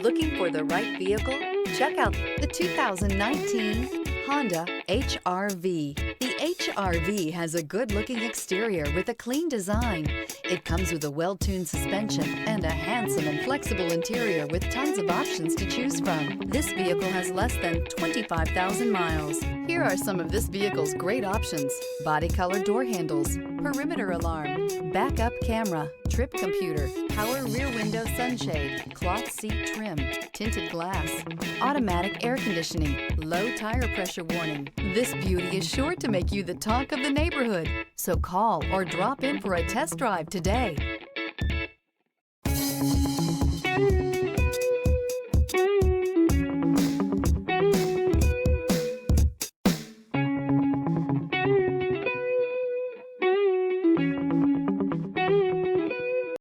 Looking for the right vehicle? Check out the 2019 Honda HR-V. The HR-V has a good-looking exterior with a clean design. It comes with a well-tuned suspension and a handsome and flexible interior with tons of options to choose from. This vehicle has less than 25,000 miles. Here are some of this vehicle's great options: body color door handles, perimeter alarm, backup camera, trip computer, power rear window sunshade, cloth seat trim, tinted glass, automatic air conditioning, low tire pressure warning. This beauty is sure to make you the talk of the neighborhood. So call or drop in for a test drive today.